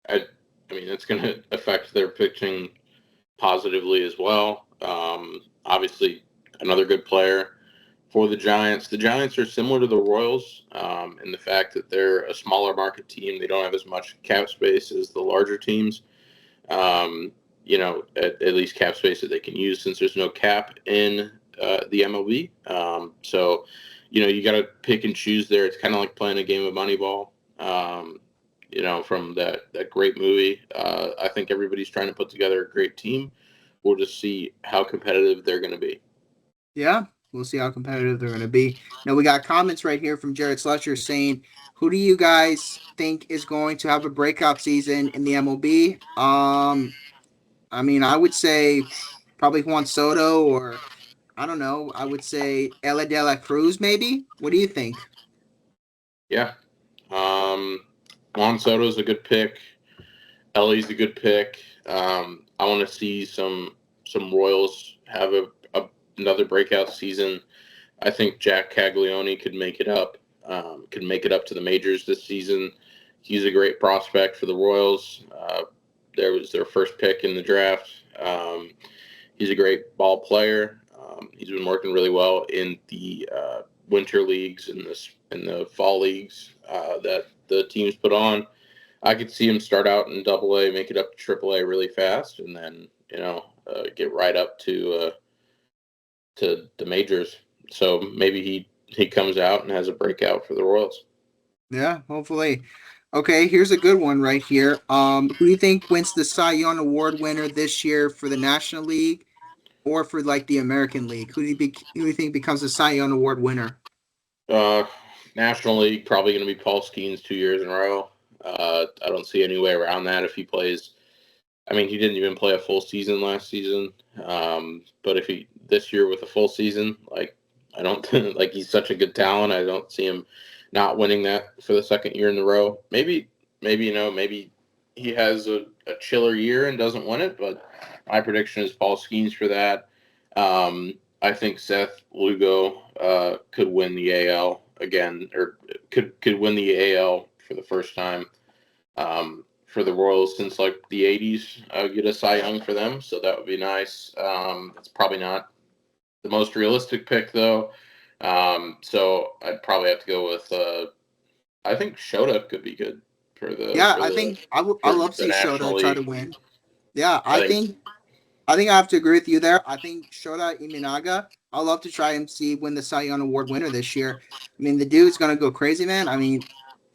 I, I mean, it's going to affect their pitching positively as well. Obviously, another good player for the Giants. The Giants are similar to the Royals in the fact that they're a smaller market team. They don't have as much cap space as the larger teams. Um, at least cap space that they can use since there's no cap in the MLB. You got to pick and choose there. It's kind of like playing a game of Moneyball. From that great movie. I think everybody's trying to put together a great team. We'll just see how competitive they're going to be. Yeah, we'll see how competitive they're going to be. Now we got comments right here from Jared Slusher saying, "Who do you guys think is going to have a breakout season in the MLB?" I would say probably Juan Soto, or I don't know. I would say Ella de la Cruz, maybe. What do you think? Yeah. Juan Soto's a good pick. Ellie's a good pick. I want to see some Royals have another breakout season. I think Jack Caglione could make it up. Could make it up to the majors this season. He's a great prospect for the Royals. There was their first pick in the draft. He's a great ball player. He's been working really well in the winter leagues and the fall leagues that the teams put on. I could see him start out in Double A, make it up to Triple A really fast, and then get right up to the majors. So maybe he comes out and has a breakout for the Royals. Yeah, hopefully. Okay, here's a good one right here. Who do you think wins the Cy Young Award winner this year for the National League or for like the American League? Who do you think becomes the Cy Young Award winner? Uh, National League probably going to be Paul Skeens 2 years in a row. I don't see any way around that if he plays. I mean, he didn't even play a full season last season. But if he this year with a full season, like I don't like he's such a good talent. I don't see him not winning that for the second year in a row. Maybe he has a chiller year and doesn't win it. But my prediction is Paul Skeens for that. I think Seth Lugo could win the AL again, or could win the AL for the first time for the Royals since like the '80s. I would get a Cy Young for them, so that would be nice. It's probably not the most realistic pick though, so I'd probably have to go with. I think Shota could be good for the Yeah, for I the think I for love to the see National Shota try to League. win. Yeah, I think I think I have to agree with you there. I think Shota Iminaga, I'd love to try and see win the Cy Young Award winner this year. The dude's gonna go crazy, man.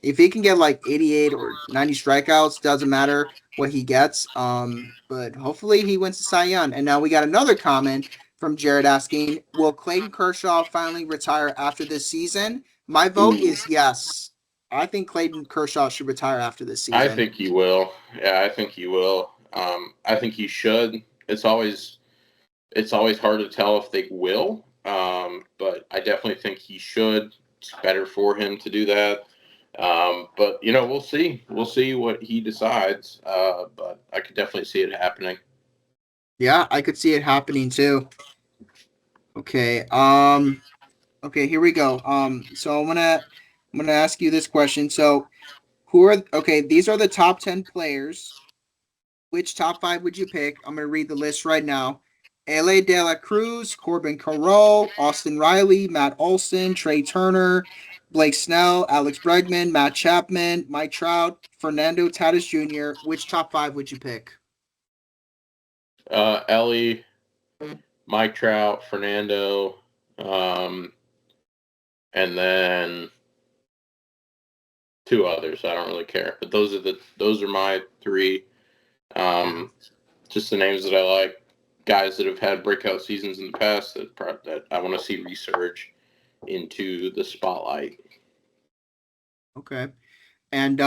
If he can get like 88 or 90 strikeouts, doesn't matter what he gets. But hopefully he wins the Cy Young. And now we got another comment from Jared asking, will Clayton Kershaw finally retire after this season? My vote ooh, is yes. I think Clayton Kershaw should retire after this I season. think he will. Yeah, I think he will. I think he should. It's always hard to tell if they will, but I definitely think he should. It's better for him to do that. But we'll see. We'll see what he decides. But I could definitely see it happening. Yeah, I could see it happening too. Okay. Okay, here we go. So I'm gonna ask you this question. So these are the top 10 players. Which top five would you pick? I'm gonna read the list right now. L.A. De La Cruz, Corbin Carroll, Austin Riley, Matt Olson, Trey Turner, Blake Snell, Alex Bregman, Matt Chapman, Mike Trout, Fernando Tatis Jr. Which top 5 would you pick? Ellie, Mike Trout, Fernando, and then 2 others. I don't really care, but those are my 3. Just the names that I like. Guys that have had breakout seasons in the past that I want to see resurge into the spotlight. Okay. And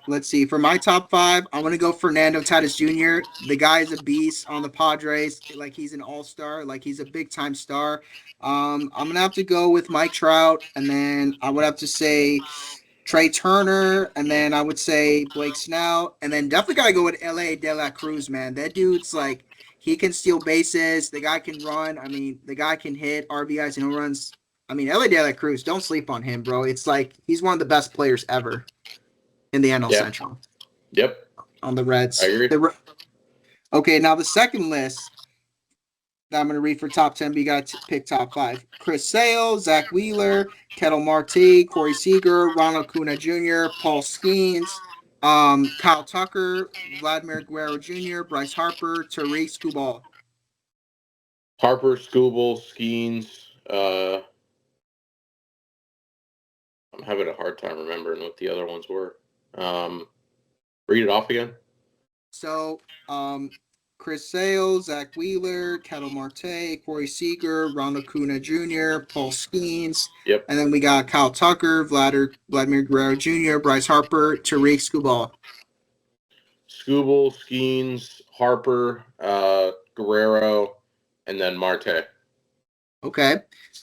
let's see. For my top 5, I'm going to go Fernando Tatis Jr. The guy is a beast on the Padres. Like, he's an all-star. Like, he's a big-time star. I'm going to have to go with Mike Trout. And then I would have to say Trey Turner. And then I would say Blake Snell. And then definitely got to go with L.A. De La Cruz, man. That dude's like, he can steal bases. The guy can run. I mean, the guy can hit RBIs and home runs. I mean, L.A. De La Cruz, don't sleep on him, bro. It's like he's one of the best players ever in the NL Central. Yep. On the Reds. I agree. Okay, now the second list that I'm going to read for top 10, but you got to pick top 5. Chris Sale, Zach Wheeler, Kettle Marte, Corey Seager, Ronald Acuna Jr., Paul Skeens, Kyle Tucker, Vladimir Guerrero Jr., Bryce Harper, Tariq Skubal. Harper, Skubal, Skeens. I'm having a hard time remembering what the other ones were. Read it off again. So, Chris Sale, Zach Wheeler, Kettle Marte, Corey Seager, Ronald Acuna Jr., Paul Skeens. Yep. And then we got Kyle Tucker, Vladimir Guerrero Jr., Bryce Harper, Tariq Skubal. Skubal, Skeens, Harper, Guerrero, and then Marte. Okay.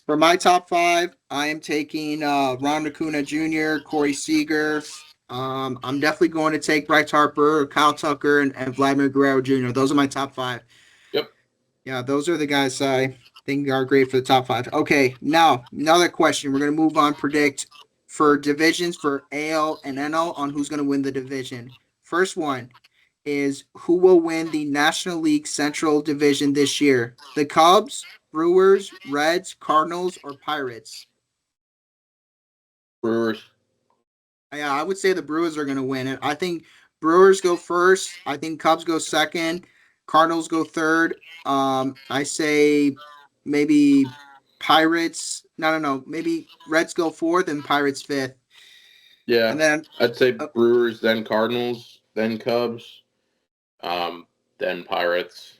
For my top 5, I am taking Ronald Acuna Jr., Corey Seager. I'm definitely going to take Bryce Harper, Kyle Tucker, and Vladimir Guerrero Jr. Those are my top 5. Yep. Yeah, those are the guys I think are great for the top 5. Okay, now another question. We're going to move on. Predict for divisions for AL and NL on who's going to win the division. First one is who will win the National League Central Division this year? The Cubs, Brewers, Reds, Cardinals, or Pirates? Brewers. Yeah, I would say the Brewers are going to win it. I think Brewers go first. I think Cubs go second. Cardinals go third. I say maybe Pirates. No. Maybe Reds go fourth and Pirates fifth. Yeah. And then I'd say Brewers, then Cardinals, then Cubs, then Pirates.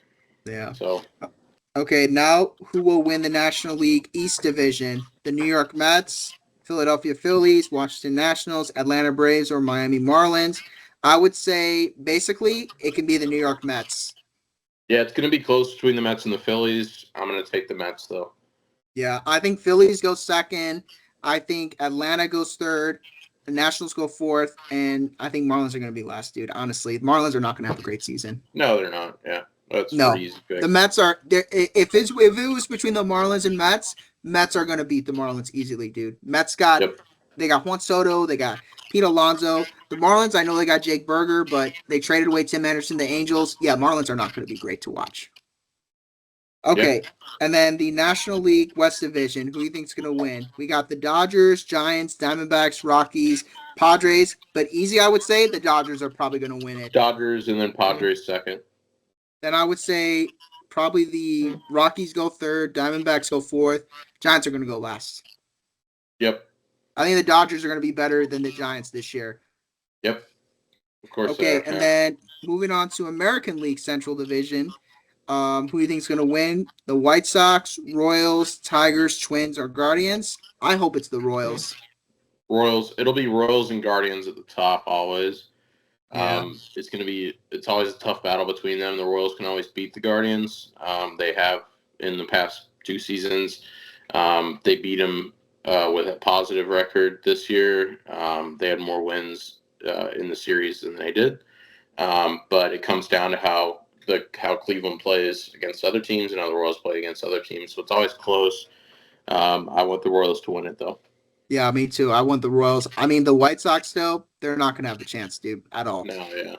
Yeah. So. Okay, now who will win the National League East Division? The New York Mets, Philadelphia Phillies, Washington Nationals, Atlanta Braves, or Miami Marlins? I would say basically it can be the New York Mets. Yeah, it's going to be close between the Mets and the Phillies. I'm going to take the Mets, though. Yeah, I think Phillies go second. I think Atlanta goes third. The Nationals go fourth. And I think Marlins are going to be last, dude. Honestly, the Marlins are not going to have a great season. No, they're not. Yeah, that's no. pretty easy pick. The Mets are – if it was between the Marlins and Mets are going to beat the Marlins easily, dude. Mets got They got Juan Soto. They got Pete Alonso. The Marlins, I know they got Jake Berger, but they traded away Tim Anderson, the Angels. Yeah, Marlins are not going to be great to watch. Okay, and then the National League West Division, who do you think is going to win? We got the Dodgers, Giants, Diamondbacks, Rockies, Padres, but easy, I would say the Dodgers are probably going to win it. Dodgers and then Padres second. Then I would say probably the Rockies go third, Diamondbacks go fourth, Giants are going to go last. Yep. I think the Dodgers are going to be better than the Giants this year. Yep. Of course. Okay, and then moving on to American League Central Division. Who do you think is going to win? The White Sox, Royals, Tigers, Twins, or Guardians? I hope it's the Royals. Royals. It'll be Royals and Guardians at the top always. Yeah. It's always a tough battle between them. The Royals can always beat the Guardians. They have in the past 2 seasons. They beat them with a positive record this year. They had more wins in the series than they did. But it comes down to how Cleveland plays against other teams and how the Royals play against other teams. So it's always close. I want the Royals to win it, though. Yeah, me too. I want the Royals. I mean, the White Sox, though, they're not going to have the chance, dude, at all. No, yeah.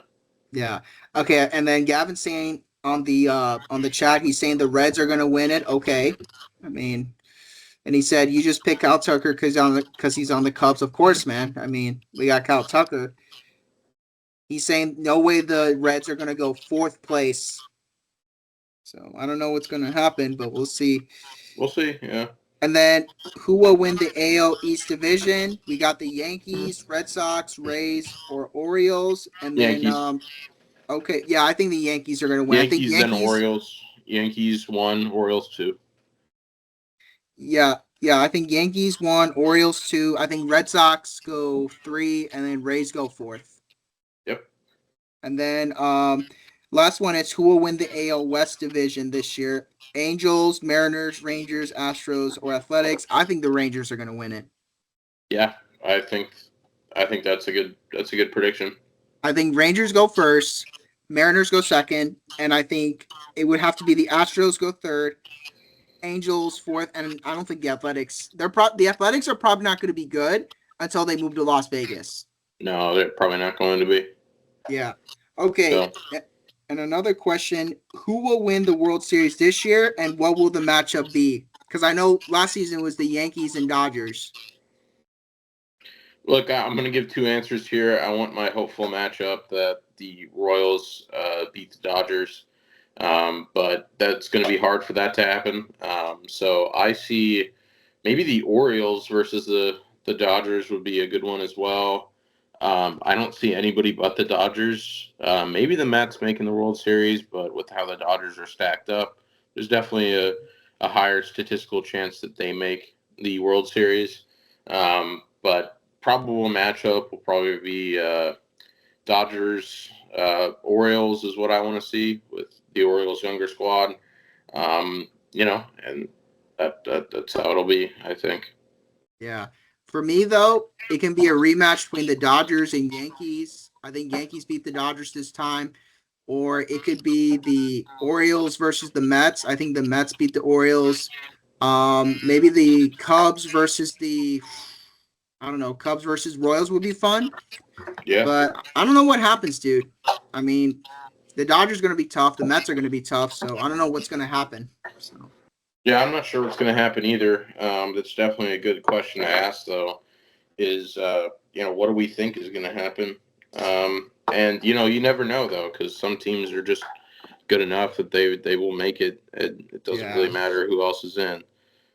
Yeah. Okay, and then Gavin saying on the chat. He's saying the Reds are going to win it. Okay, I mean, and he said you just pick Kyle Tucker because he's on the Cubs. Of course, man. I mean, we got Kyle Tucker. He's saying no way the Reds are going to go fourth place. So I don't know what's going to happen, but we'll see. We'll see. Yeah. And then who will win the AL East division? We got the Yankees, Red Sox, Rays, or Orioles. And then Yankees. okay, yeah, I think the Yankees are going to win. I think Yankees, then Yankees. Orioles. Yankees 1, Orioles 2. Yeah, I think Yankees 1, Orioles 2. I think Red Sox go 3, and then Rays go 4th. Yep. And then last one is who will win the AL West division this year? Angels, Mariners, Rangers, Astros, or Athletics? I think the Rangers are going to win it. Yeah, I think that's a good prediction. I think Rangers go first, Mariners go second, and I think it would have to be the Astros go third, Angels fourth, and I don't think the Athletics. The Athletics are probably not going to be good until they move to Las Vegas. No, they're probably not going to be. Yeah. Okay. So. And another question: who will win the World Series this year, and what will the matchup be? Because I know last season was the Yankees and Dodgers. Look, I'm going to give two answers here. I want my hopeful matchup that the Royals beat the Dodgers, but that's going to be hard for that to happen. So I see maybe the Orioles versus the Dodgers would be a good one as well. I don't see anybody but the Dodgers. Maybe the Mets making the World Series, but with how the Dodgers are stacked up, there's definitely a higher statistical chance that they make the World Series. But probable matchup will probably be Dodgers Orioles is what I want to see with the Orioles younger squad. And that's how it'll be, I think. Yeah. For me though, it can be a rematch between the Dodgers and Yankees. I think Yankees beat the Dodgers this time. Or it could be the Orioles versus the Mets. I think the Mets beat the Orioles. Maybe the Cubs versus Cubs versus Royals would be fun. Yeah. But I don't know what happens, dude. I mean, the Dodgers are going to be tough. The Mets are going to be tough. So I don't know what's going to happen. So. Yeah, I'm not sure what's going to happen either. That's definitely a good question to ask, though, is, what do we think is going to happen? And, you never know, though, because some teams are just good enough that they will make it. It doesn't really matter who else is in.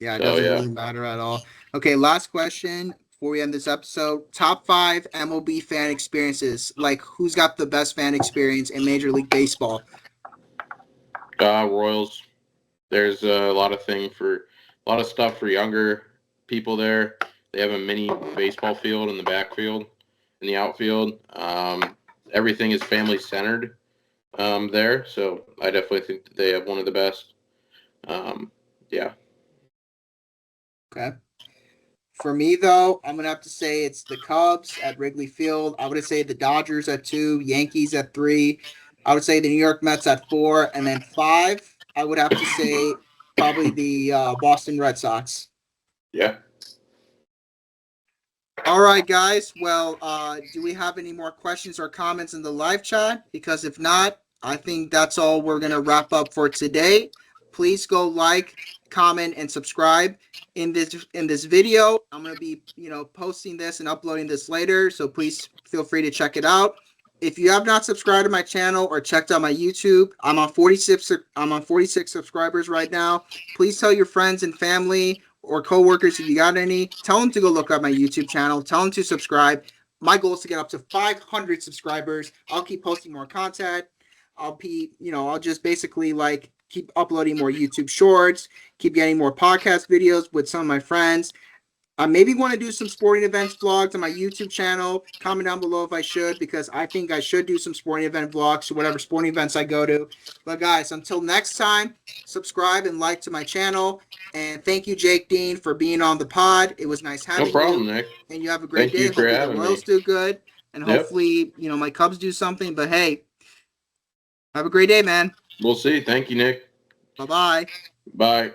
Yeah, it doesn't really matter at all. Okay, last question before we end this episode. Top 5 MLB fan experiences. Like, who's got the best fan experience in Major League Baseball? Royals. There's a lot of stuff for younger people there. They have a mini baseball field in the backfield, in the outfield. Everything is family centered there, so I definitely think that they have one of the best. Yeah. Okay. For me, though, I'm going to have to say it's the Cubs at Wrigley Field. I would say the Dodgers at 2, Yankees at 3. I would say the New York Mets at 4. And then 5, I would have to say probably the Boston Red Sox. Yeah. All right, guys. Well, do we have any more questions or comments in the live chat? Because if not, I think that's all we're going to wrap up for today. Please go like, comment, and subscribe in this video. I'm going to be, posting this and uploading this later, so please feel free to check it out. If you have not subscribed to my channel or checked out my YouTube, I'm on 46 subscribers right now. Please tell your friends and family or coworkers if you got any. Tell them to go look up my YouTube channel. Tell them to subscribe. My goal is to get up to 500 subscribers. I'll keep posting more content. I'll just basically keep uploading more YouTube shorts, keep getting more podcast videos with some of my friends. I maybe want to do some sporting events vlogs on my YouTube channel. Comment down below if I should, because I think I should do some sporting event vlogs to whatever sporting events I go to. But guys, until next time, subscribe and like to my channel. And thank you, Jake Deane, for being on the pod. It was nice having you. No problem, Nick. And you have a great day. Thank you for having me. The Royals do good. And hopefully, my Cubs do something. But hey, have a great day, man. We'll see. Thank you, Nick. Bye-bye. Bye.